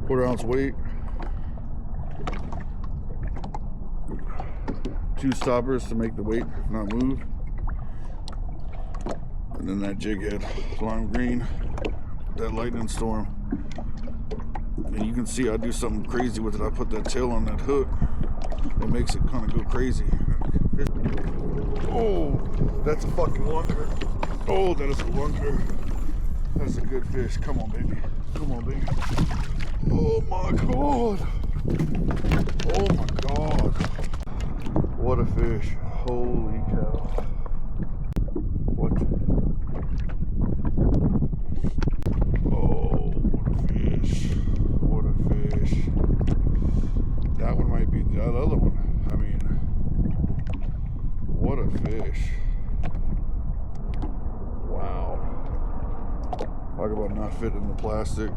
quarter-ounce weight, 2 stoppers to make the weight not move, and then that jig head, lime green, that lightning storm. And you can see I do something crazy with it. I put that tail on that hook. It makes it kind of go crazy. Oh, that's a fucking lunker. Oh, that is a lunker. That's a good fish. Come on, baby. Come on, baby. Oh my god. Oh my god. What a fish. Holy cow. What? Oh, what a fish. What a fish. That one might be that other one. I mean, what a fish. Wow. Talk about not fitting in the plastic.